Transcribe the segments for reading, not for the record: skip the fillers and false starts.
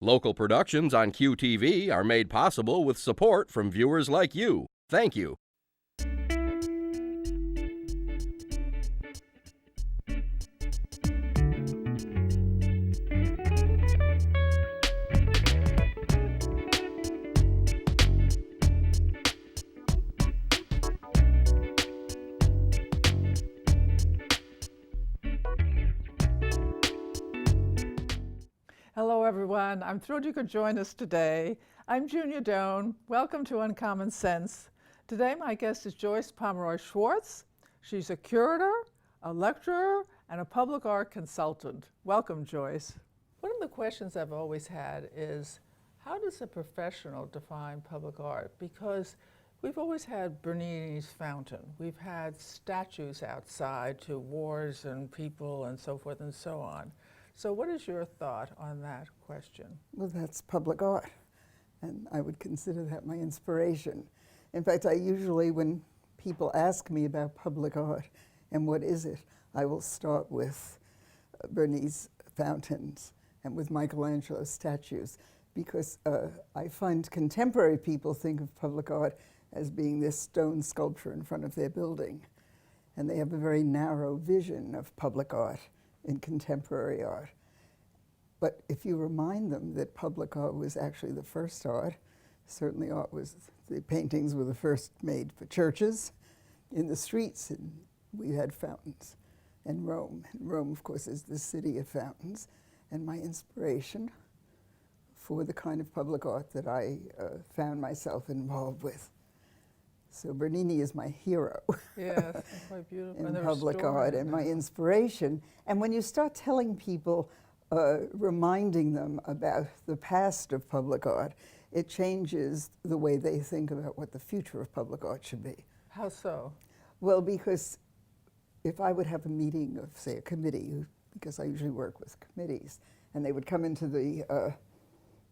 Local productions on QTV are made possible with support from viewers like you. Thank you. Hello, everyone. I'm thrilled you could join us today. I'm Junia. Welcome to Uncommon Sense. Today, my guest is Joyce Pomeroy-Schwartz. She's a curator, a lecturer, and a public art consultant. Welcome, Joyce. One of the questions I've always had is, how does a professional define public art? Because we've always had Bernini's fountain. We've had statues outside to wars and people and so forth and so on. So what is your thought on that question? Well, that's public art, and I would consider that my inspiration. In fact, I usually, when people ask me about public art and what is it, I will start with Bernini's fountains and with Michelangelo's statues, because I find contemporary people think of public art as being this stone sculpture in front of their building, and they have a very narrow vision of public art in contemporary art. But if you remind them that public art was actually the first art, certainly the paintings were the first made for churches, in the streets, and we had fountains. And Rome, of course, is the city of fountains, and my inspiration for the kind of public art that I found myself involved with. So Bernini is my hero. Yes, quite beautiful. In public art, and my inspiration. And when you start telling people, reminding them about the past of public art, it changes the way they think about what the future of public art should be. How so? Well, because if I would have a meeting of, say, a committee, because I usually work with committees, and they would come into the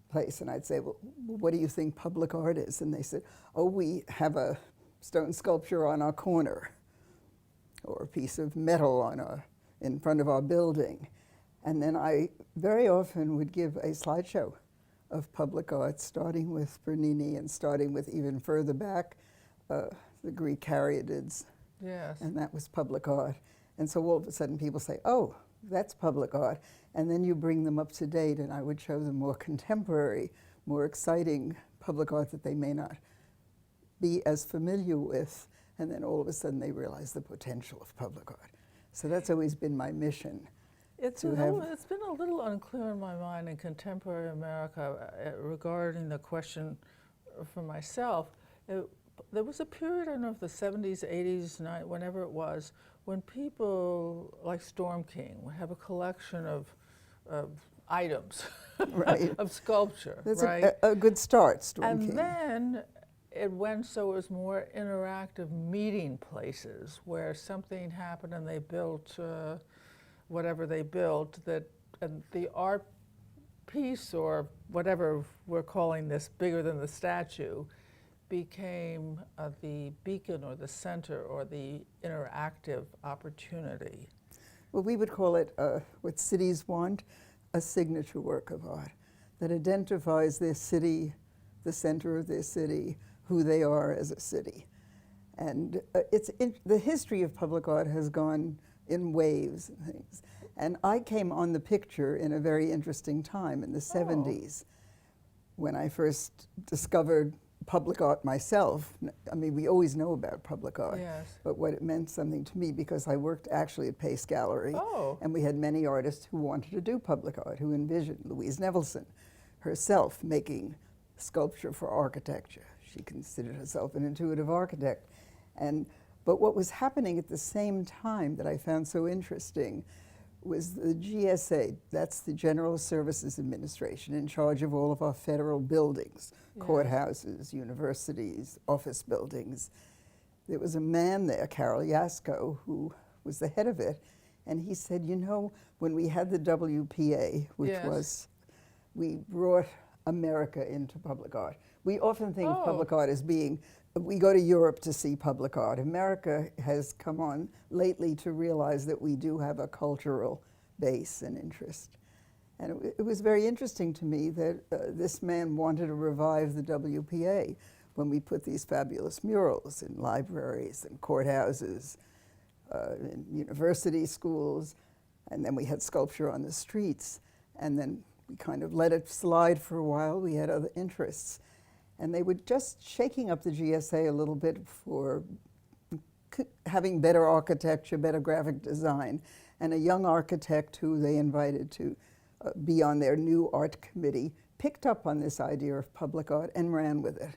place, and I'd say, well, what do you think public art is? And they said, oh, we have a stone sculpture on our corner, or a piece of metal in front of our building. And then I very often would give a slideshow of public art, starting with Bernini and starting with even further back, the Greek caryatids. Yes. And that was public art. And so all of a sudden people say, oh, that's public art. And then you bring them up to date, and I would show them more contemporary, more exciting public art that they may not be as familiar with, and then all of a sudden they realize the potential of public art. So that's always been my mission. It's been a little unclear in my mind in contemporary America regarding the question for myself. There was a period, I don't know if the 70s, 80s, whenever it was, when people like Storm King would have a collection of items, right. of sculpture. That's right? a good start, Storm King. And then it went so it was more interactive meeting places where something happened and they built whatever they built, and the art piece, or whatever we're calling this, bigger than the statue, became the beacon or the center or the interactive opportunity. Well, we would call it, what cities want, a signature work of art that identifies their city, the center of their city, who they are as a city. And the history of public art has gone in waves and things. And I came on the picture in a very interesting time in the 70s, when I first discovered public art myself. I mean, we always know about public art, yes. But what it meant something to me, because I worked actually at Pace Gallery, oh. and we had many artists who wanted to do public art, who envisioned Louise Nevelson herself making sculpture for architecture. She considered herself an intuitive architect. But what was happening at the same time that I found so interesting was the GSA, that's the General Services Administration, in charge of all of our federal buildings, yes. Courthouses, universities, office buildings. There was a man there, Carol Yasko, who was the head of it, and he said, you know, when we had the WPA, which yes. was, we brought America into public art. We often think of public art as being, we go to Europe to see public art. America has come on lately to realize that we do have a cultural base and interest. And it was very interesting to me that this man wanted to revive the WPA when we put these fabulous murals in libraries and courthouses, in university schools, and then we had sculpture on the streets. And then we kind of let it slide for a while. We had other interests. And they were just shaking up the GSA a little bit for having better architecture, better graphic design. And a young architect who they invited to be on their new art committee picked up on this idea of public art and ran with it.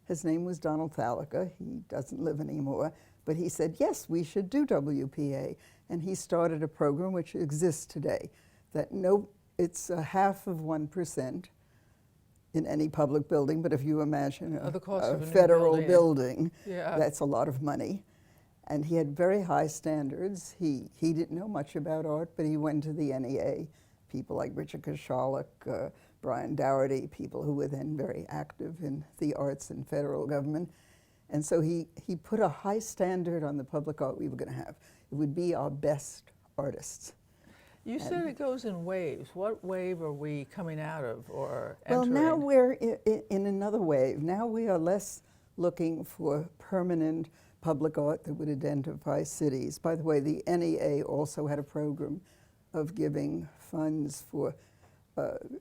His name was Donald Thallica. He doesn't live anymore. But he said, yes, we should do WPA. And he started a program which exists today. That it's 0.5% in any public building, but if you imagine a federal building, that's a lot of money. And he had very high standards. He didn't know much about art, but he went to the NEA. People like Richard Koshalek, Brian Dougherty, people who were then very active in the arts and federal government. And so he put a high standard on the public art we were going to have. It would be our best artists. You said it goes in waves. What wave are we coming out of or entering? Well, now we're in another wave. Now we are less looking for permanent public art that would identify cities. By the way, the NEA also had a program of giving funds for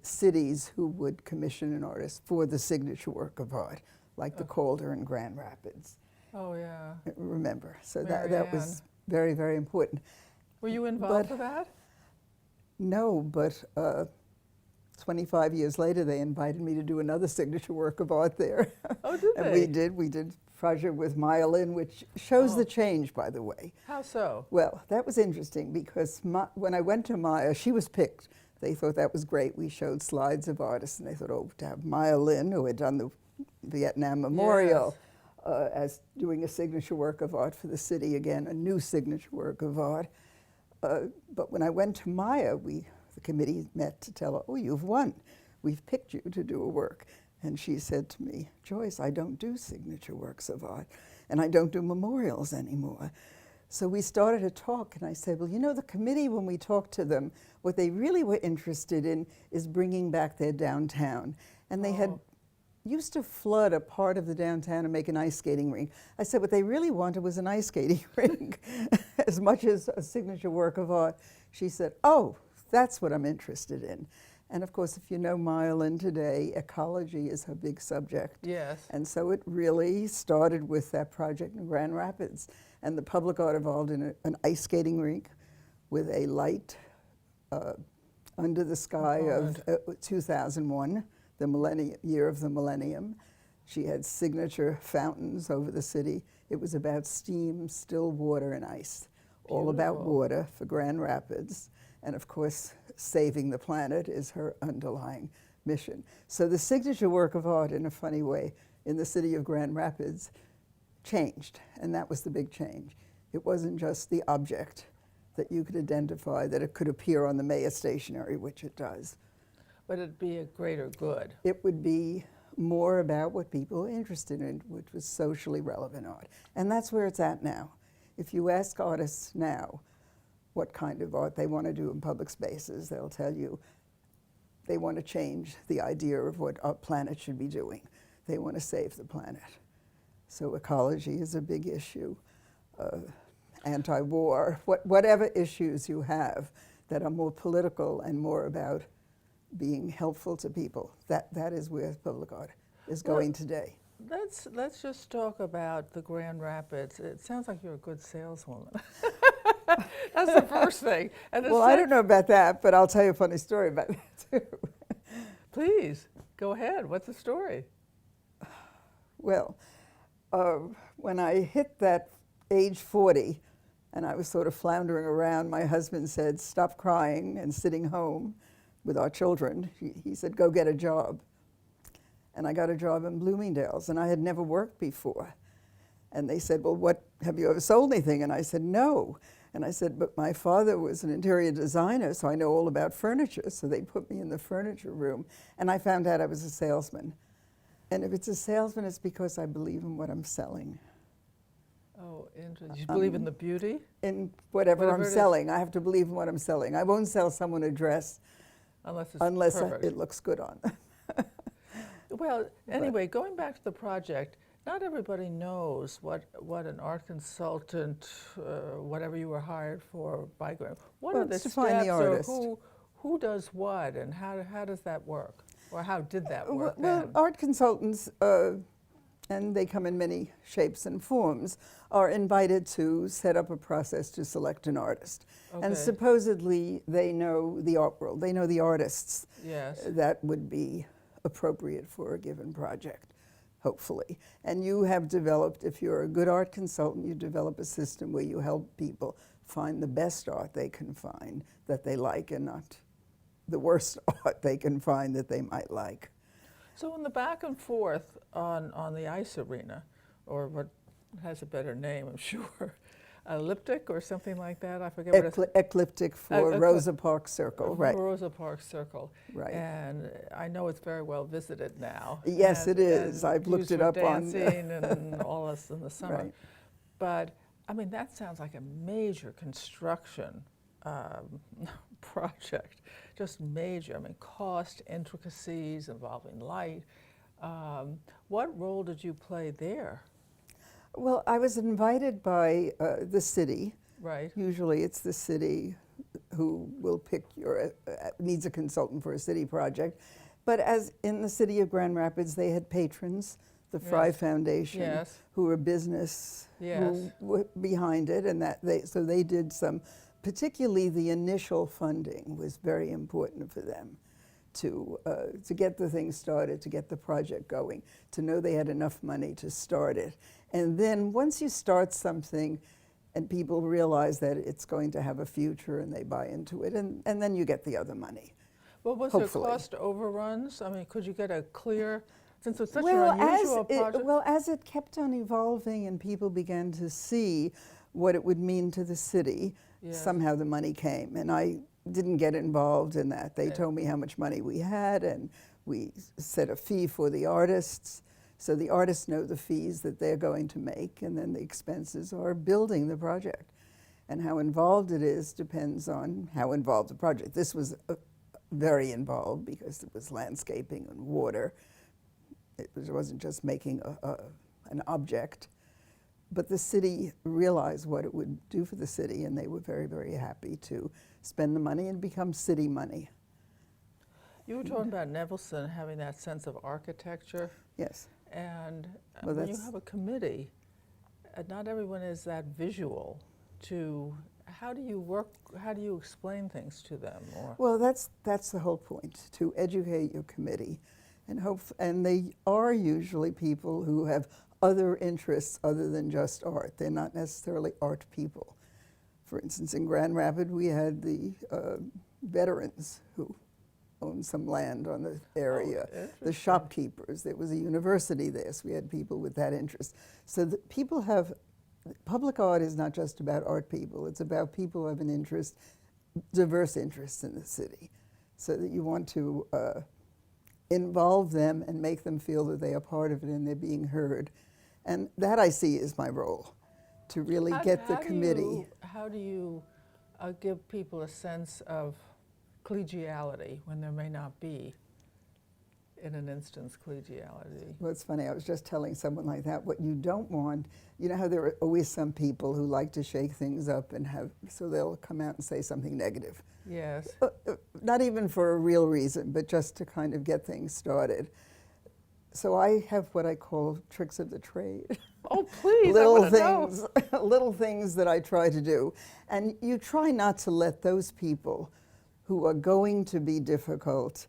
cities who would commission an artist for the signature work of art, like the Calder in Grand Rapids. Oh, yeah. Remember. So that was very, very important. Were you involved with that? No, but 25 years later, they invited me to do another signature work of art there. Oh, did And they? we did a project with Myelin, which shows the change, by the way. How so? Well, that was interesting because when I went to Maya, she was picked. They thought that was great. We showed slides of artists, and they thought, oh, to have Myelin, who had done the Vietnam Memorial, as doing a signature work of art for the city, again, a new signature work of art. But when I went to Maya, the committee met to tell her, oh, you've won. We've picked you to do a work. And she said to me, Joyce, I don't do signature works of art, and I don't do memorials anymore. So we started to talk, and I said, well, you know, the committee, when we talked to them, what they really were interested in is bringing back their downtown. And they had used to flood a part of the downtown and make an ice skating rink. I said what they really wanted was an ice skating rink as much as a signature work of art. She said, oh, that's what I'm interested in. And of course, if you know Myelin today, ecology is her big subject. Yes. And so it really started with that project in Grand Rapids. And the public art evolved in an ice skating rink with a light under the sky of 2001. The year of the millennium. She had signature fountains over the city. It was about steam, still water, and ice. Beautiful. All about water for Grand Rapids. And of course, saving the planet is her underlying mission. So the signature work of art, in a funny way, in the city of Grand Rapids changed, and that was the big change. It wasn't just the object that you could identify, that it could appear on the Mayor stationery, which it does. But it'd be a greater good. It would be more about what people are interested in, which was socially relevant art. And that's where it's at now. If you ask artists now what kind of art they want to do in public spaces, they'll tell you they want to change the idea of what our planet should be doing. They want to save the planet. So ecology is a big issue. Anti-war, whatever issues you have that are more political and more about being helpful to people. That is where public art is going today. Let's just talk about the Grand Rapids. It sounds like you're a good saleswoman. That's the first thing. And well, I don't know about that, but I'll tell you a funny story about that too. Please, go ahead. What's the story? Well, when I hit that age 40, and I was sort of floundering around, my husband said, stop crying and sitting home with our children. He said, go get a job. And I got a job in Bloomingdale's, and I had never worked before. And they said, well, have you ever sold anything? And I said, no. And I said, but my father was an interior designer, so I know all about furniture. So they put me in the furniture room, and I found out I was a salesman. And if it's a salesman, it's because I believe in what I'm selling. Oh, interesting. You believe in the beauty? In whatever I'm selling. I have to believe in what I'm selling. I won't sell someone a dress unless it's unless perfect. it looks good on them. Well, anyway, going back to the project, not everybody knows what an art consultant, whatever you were hired for by grant. What Well, are the it's to steps, find the or artist. who does what, and how does that work, or how did that work Well, then? art consultants, and they come in many shapes and forms, are invited to set up a process to select an artist. Okay. And supposedly they know the art world, they know the artists Yes. that would be appropriate for a given project, hopefully. And you have developed, if you're a good art consultant, you develop a system where you help people find the best art they can find that they like, and not the worst art they can find that they might like. So in the back and forth on the ice arena, or what has a better name, I'm sure, elliptic or something like that, I forget what it's. Ecliptic for Rosa Parks Circle, right. Rosa Parks Circle. Right. And I know it's very well visited now. Yes, it is. I've looked used it for up on. dancing and all this in the summer. Right. But, I mean, that sounds like a major construction project, just major. I mean, cost, intricacies involving light. What role did you play there? Well, I was invited by the city. Right. Usually it's the city who will pick needs a consultant for a city project. But as in the city of Grand Rapids, they had patrons, the Fry Yes. Foundation, Yes. who were business Yes. who were behind it, and so they did some, particularly the initial funding was very important for them to get the thing started, to get the project going, to know they had enough money to start it. And then once you start something and people realize that it's going to have a future and they buy into it, and then you get the other money. Well, was Hopefully. there cost overruns? I mean, could you get a clear, since it's such Well, an unusual project? as it kept on evolving and people began to see what it would mean to the city, Yes. somehow the money came. And I didn't get involved in that. They Yeah. told me how much money we had, and we set a fee for the artists. So the artists know the fees that they're going to make, and then the expenses are building the project. And how involved it is depends on how involved the project. This was very involved because it was landscaping and water. It wasn't just making an object. But the city realized what it would do for the city, and they were very, very happy to spend the money and become city money. You were talking about Nevelson having that sense of architecture, Yes. and Well, when you that's- have a committee, not everyone is that visual to, how do you explain things to them? Or Well, that's the whole point, to educate your committee. And they are usually people who have other interests other than just art. They're not necessarily art people. For instance, in Grand Rapids, we had the veterans who owned some land on the area, the interesting. shopkeepers. There was a university there, so we had people with that interest. So people have, public art is not just about art people, it's about people who have an interest, diverse interests in the city. So that you want to involve them and make them feel that they are part of it and they're being heard. And that I see is my role, to really get the committee. How do you give people a sense of collegiality when there may not be, in an instance, collegiality? Well, it's funny, I was just telling someone like that, what you don't want, you know how there are always some people who like to shake things up and so they'll come out and say something negative. Yes. Not even for a real reason, but just to kind of get things started. So I have what I call tricks of the trade. Oh, please, little I wanna things, know. little things that I try to do. And you try not to let those people who are going to be difficult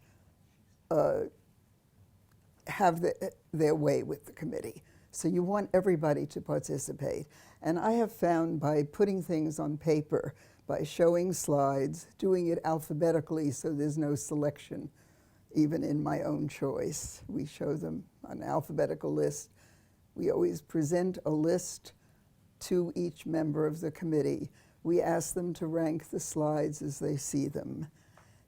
have their way with the committee. So you want everybody to participate. And I have found by putting things on paper, by showing slides, doing it alphabetically so there's no selection, even in my own choice. We show them an alphabetical list. We always present a list to each member of the committee. We ask them to rank the slides as they see them,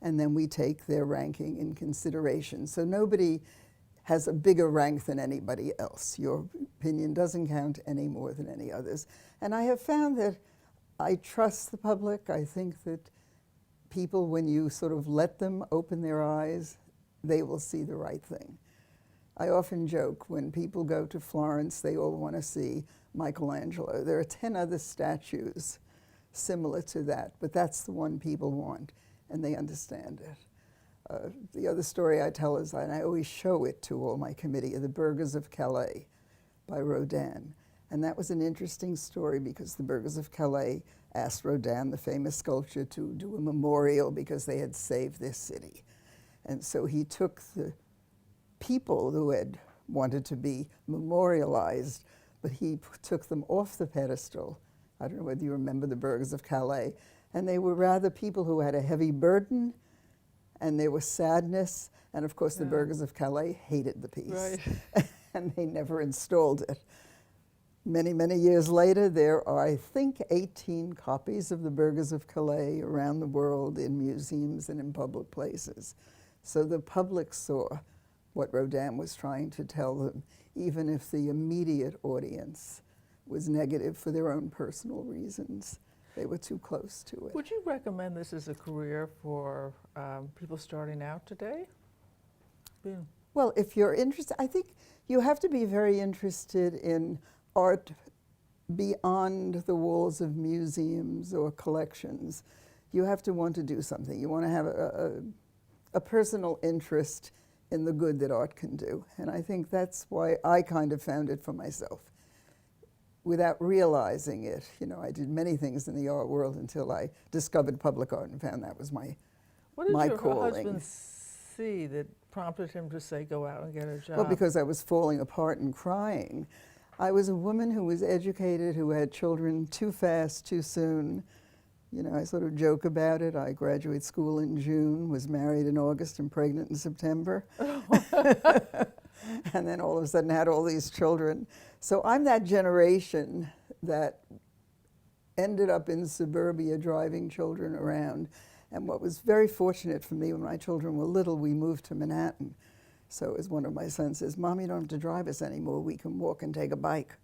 and then we take their ranking in consideration. So nobody has a bigger rank than anybody else. Your opinion doesn't count any more than any others. And I have found that I trust the public. I think that people, when you sort of let them open their eyes, they will see the right thing. I often joke, when people go to Florence, they all want to see Michelangelo. There are 10 other statues similar to that, but that's the one people want, and they understand it. The other story I tell is, and I always show it to all my committee, are the Burghers of Calais by Rodin. And that was an interesting story because the Burghers of Calais asked Rodin, the famous sculptor, to do a memorial because they had saved their city. And so he took the people who had wanted to be memorialized, but he took them off the pedestal. I don't know whether you remember the Burghers of Calais. And they were rather people who had a heavy burden, and there was sadness. And of course, the Burghers of Calais hated the piece. Right. And they never installed it. Many, many years later, there are, I think, 18 copies of the Burghers of Calais around the world in museums and in public places. So the public saw what Rodin was trying to tell them, even if the immediate audience was negative for their own personal reasons. They were too close to it. Would you recommend this as a career for people starting out today? Well, if you're interested, I think you have to be very interested in art beyond the walls of museums or collections. You have to want to do something. You want to have a personal interest in the good that art can do. And I think that's why I kind of found it for myself. Without realizing it, you know, I did many things in the art world until I discovered public art and found that was my calling. What did your husband see that prompted him to say, go out and get a job? Well, because I was falling apart and crying. I was a woman who was educated, who had children too fast, too soon. You know, I sort of joke about it. I graduated school in June, was married in August and pregnant in September. And then all of a sudden had all these children. So I'm that generation that ended up in suburbia driving children around. And what was very fortunate for me, when my children were little, we moved to Manhattan. So as one of my sons says, Mom, you don't have to drive us anymore. We can walk and take a bike.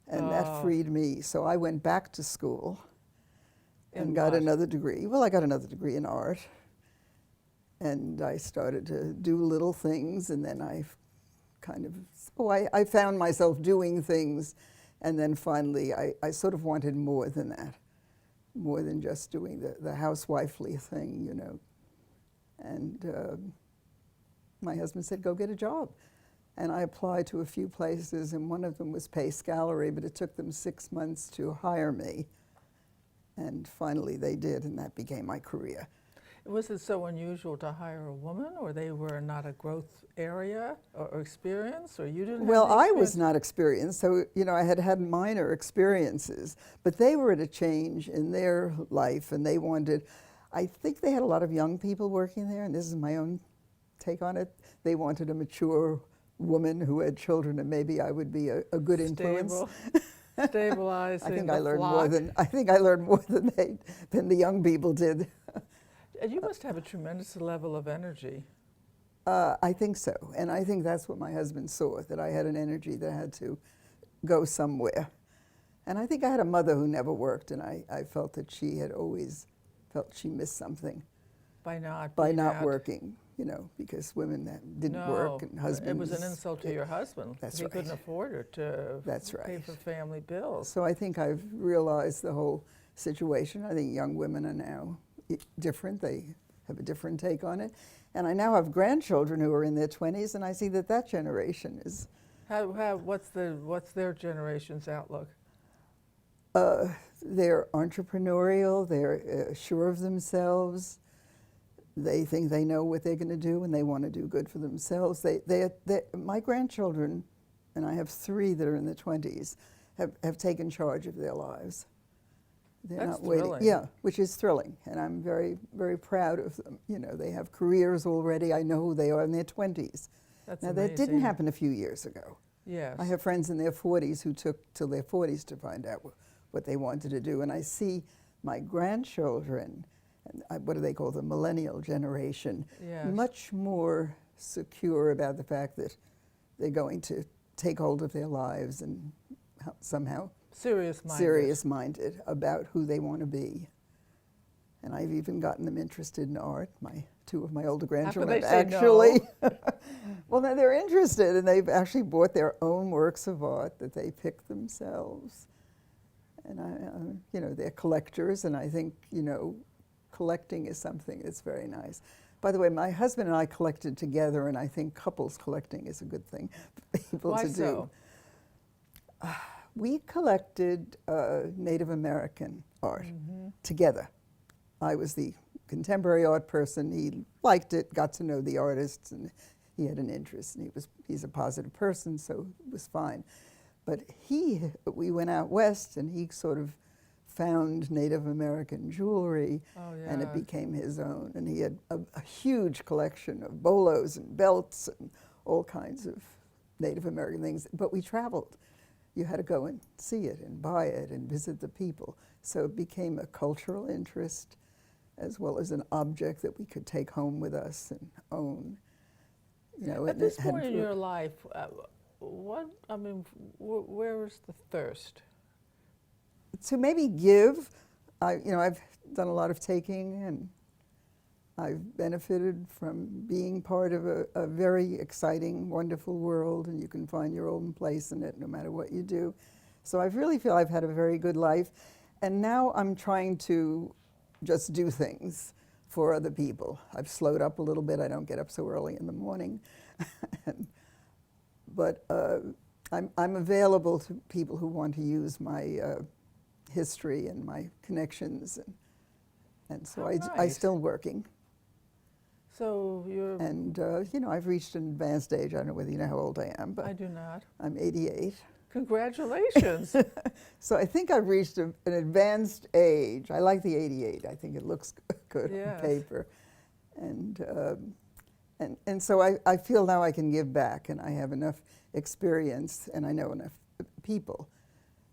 And that freed me. So I went back to school and got another degree. Well, I got another degree in art. And I started to do little things, and then I kind of, I found myself doing things, and then finally I sort of wanted more than that, more than just doing the housewifely thing, you know. And my husband said, go get a job. And I applied to a few places, and one of them was Pace Gallery, but it took them 6 months to hire me. And finally they did, and that became my career. Was it so unusual to hire a woman, or they were not a growth area or experience, or you didn't have Well, the I was not experienced, so, you know, I had had minor experiences, but they were at a change in their life, and they wanted, I think they had a lot of young people working there, and this is my own take on it. They wanted a mature woman who had children, and maybe I would be a good influence. Stabilizing I think the I learned flock. more than the young people did. And you must have a tremendous level of energy. I think so, and I think that's what my husband saw, that I had an energy that had to go somewhere. And I think I had a mother who never worked, and I felt that she had always felt she missed something By not working, you know, because women that didn't work, and husbands. It was an insult to your husband. That's he right. couldn't afford it to That's pay right. for family bills. So I think I've realized the whole situation. I think young women are now different. They have a different take on it. And I now have grandchildren who are in their 20s, and I see that that generation is... What's their generation's outlook? They're entrepreneurial, they're sure of themselves, they think they know what they're going to do, and they want to do good for themselves. My grandchildren, and I have 3 that are in their 20s, have taken charge of their lives. They're That's not waiting. thrilling. Yeah, which is thrilling, and I'm very, very proud of them. You know, they have careers already. I know who they are in their 20s. That's now, amazing. that didn't happen a few years ago. Yes. I have friends in their 40s who took till their 40s to find out what they wanted to do, and I see my grandchildren, and what do they call the millennial generation, Yes. much more secure about the fact that they're going to take hold of their lives and somehow Serious-minded. serious-minded about who they want to be. And I've even gotten them interested in art. Two of my older grandchildren After they say actually, no. well, now they're interested, and they've actually bought their own works of art that they picked themselves. And they're collectors, and I think, collecting is something that's very nice. By the way, my husband and I collected together, and I think couples collecting is a good thing for people Why to do. so? We collected Native American art together. I was the contemporary art person. He liked it, got to know the artists, and he had an interest, and he's a positive person, so it was fine. But we went out west, and he sort of found Native American jewelry, and it became his own. And he had a huge collection of bolos and belts and all kinds of Native American things. But we traveled. You had to go and see it and buy it and visit the people. So it became a cultural interest as well as an object that we could take home with us and own. At this point in your life, where is the thirst? To maybe give. I've done a lot of taking, and I've benefited from being part of a very exciting, wonderful world, and you can find your own place in it no matter what you do. So I really feel I've had a very good life, and now I'm trying to just do things for other people. I've slowed up a little bit. I don't get up so early in the morning. But I'm available to people who want to use my history and my connections, and so I'm still working. So you're... And, I've reached an advanced age. I don't know whether you know how old I am, but I do not. I'm 88. Congratulations. So I think I've reached an advanced age. I like the 88. I think it looks good on paper. And so I feel now I can give back, and I have enough experience, and I know enough people.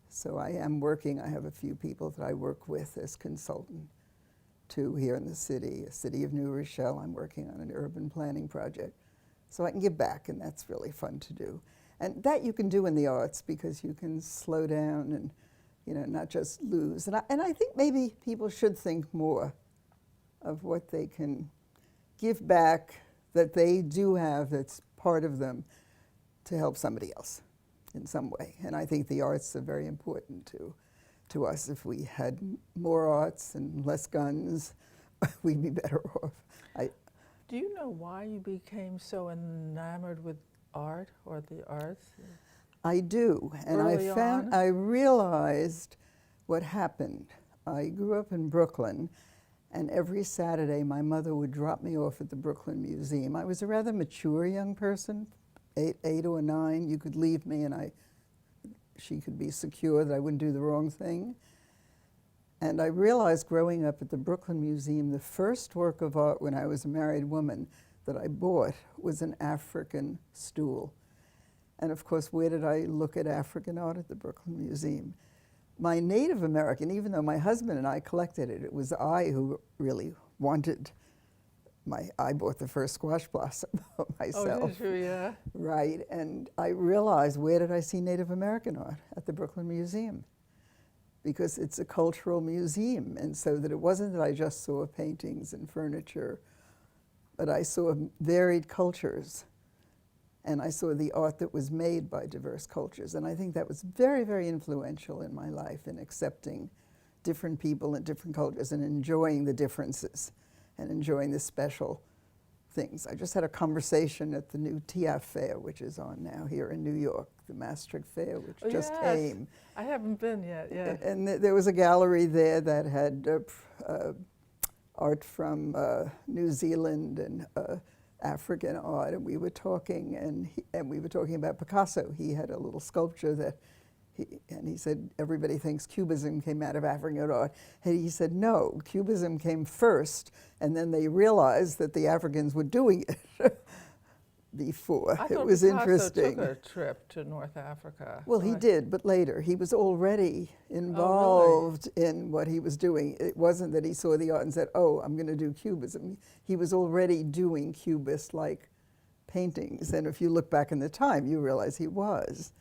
So I am working. I have a few people that I work with as consultant too here in the city of New Rochelle. I'm working on an urban planning project. So I can give back, and that's really fun to do. And that you can do in the arts because you can slow down and, not just lose. And I think maybe people should think more of what they can give back that they do have that's part of them to help somebody else in some way. And I think the arts are very important to us. If we had more arts and less guns, we'd be better off. Do you know why you became so enamored with art or the arts? I do, and I realized what happened. I grew up in Brooklyn, and every Saturday my mother would drop me off at the Brooklyn Museum. I was a rather mature young person, 8 or 9. You could leave me, and she could be secure that I wouldn't do the wrong thing. And I realized growing up at the Brooklyn Museum, the first work of art when I was a married woman that I bought was an African stool. And of course, where did I look at African art? At the Brooklyn Museum. My Native American, even though my husband and I collected it, it was I who really wanted I bought the first squash blossom myself. Oh, did you? Yeah. Right, and I realized, where did I see Native American art? At the Brooklyn Museum. Because it's a cultural museum, and so that it wasn't that I just saw paintings and furniture, but I saw varied cultures, and I saw the art that was made by diverse cultures. And I think that was very, very influential in my life in accepting different people and different cultures and enjoying the differences and enjoying the special things. I just had a conversation at the new TIAF Fair, which is on now here in New York, the Maastricht Fair, which just came. I haven't been yet, yeah. And there was a gallery there that had art from New Zealand and African art, and we were talking, and we were talking about Picasso. He had a little sculpture that he said everybody thinks Cubism came out of African art. And he said, no, Cubism came first, and then they realized that the Africans were doing it before. I it thought was Picasso interesting. took a trip to North Africa. Well, he did, but later. He was already involved in what he was doing. It wasn't that he saw the art and said, oh, I'm going to do Cubism. He was already doing Cubist-like paintings. And if you look back in the time, you realize he was.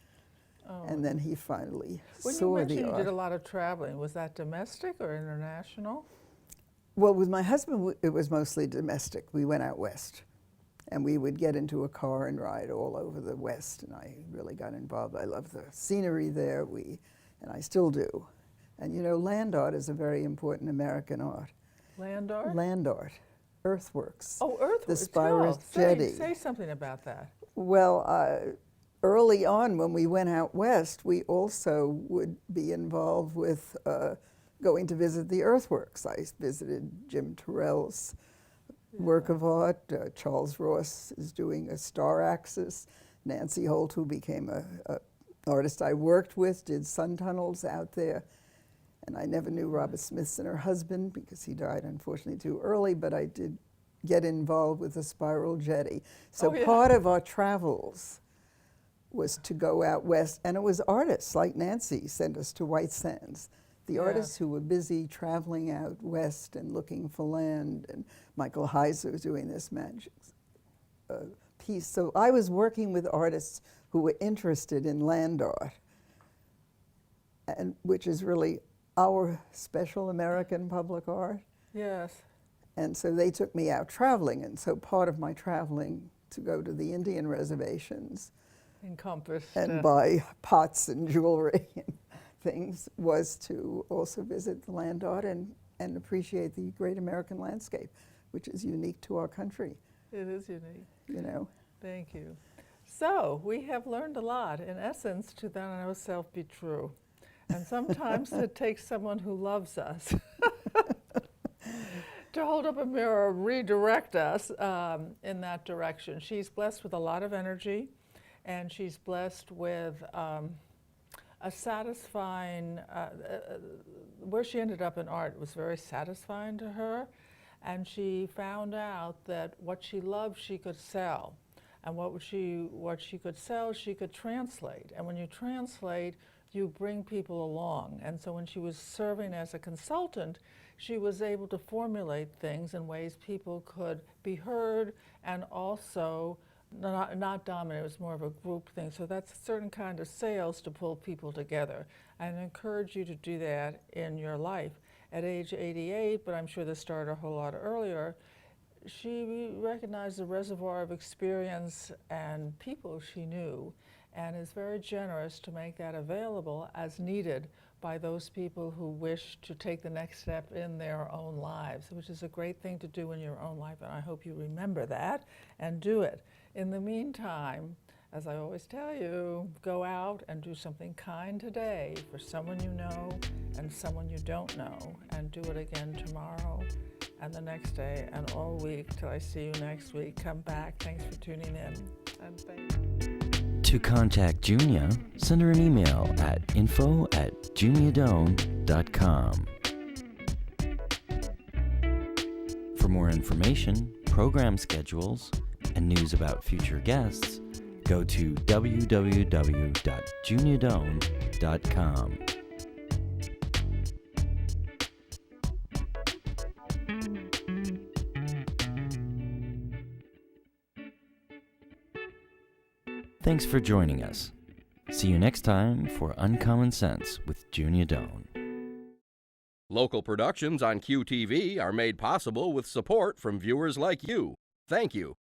Oh. And then he finally When saw you the mentioned art. you did a lot of traveling, was that domestic or international? Well, with my husband, it was mostly domestic. We went out west, and we would get into a car and ride all over the West, and I really got involved. I love the scenery there, and I still do. And you know, land art is a very important American art. Land art? Land art, earthworks. Oh, earthworks. The Spirus jetty. Say something about that. Well, early on when we went out west, we also would be involved with going to visit the earthworks. I visited Jim Terrell's work of art. Charles Ross is doing a star axis. Nancy Holt, who became an artist I worked with, did sun tunnels out there. And I never knew Robert Smithson, her husband, because he died unfortunately too early, but I did get involved with the spiral jetty. So part of our travels was to go out west, and it was artists like Nancy sent us to White Sands. The artists who were busy traveling out west and looking for land, and Michael Heiser was doing this magic piece. So I was working with artists who were interested in land art, and which is really our special American public art. Yes. And so they took me out traveling, and so part of my traveling to go to the Indian reservations Encompassed. and buy pots and jewelry and things was to also visit the land art and appreciate the great American landscape, which is unique to our country. It is unique. You know. Thank you. So we have learned a lot. In essence, to then ourselves be true. And sometimes it takes someone who loves us to hold up a mirror, redirect us in that direction. She's blessed with a lot of energy, and she's blessed with a satisfying, where she ended up in art was very satisfying to her, and she found out that what she loved she could sell, and what she could sell she could translate, and when you translate you bring people along. And so when she was serving as a consultant, she was able to formulate things in ways people could be heard and also not dominate. It was more of a group thing. So that's a certain kind of sales to pull people together. And I encourage you to do that in your life. At age 88, but I'm sure this started a whole lot earlier, she recognized the reservoir of experience and people she knew, and is very generous to make that available as needed by those people who wish to take the next step in their own lives, which is a great thing to do in your own life, and I hope you remember that and do it. In the meantime, as I always tell you, go out and do something kind today for someone you know and someone you don't know, and do it again tomorrow and the next day and all week till I see you next week. Come back. Thanks for tuning in. And thank you. To contact Junia, send her an email at info@juniadone.com. For more information, program schedules, and news about future guests, go to www.juniadone.com. Thanks for joining us. See you next time for Uncommon Sense with Junia Doan. Local productions on QTV are made possible with support from viewers like you. Thank you.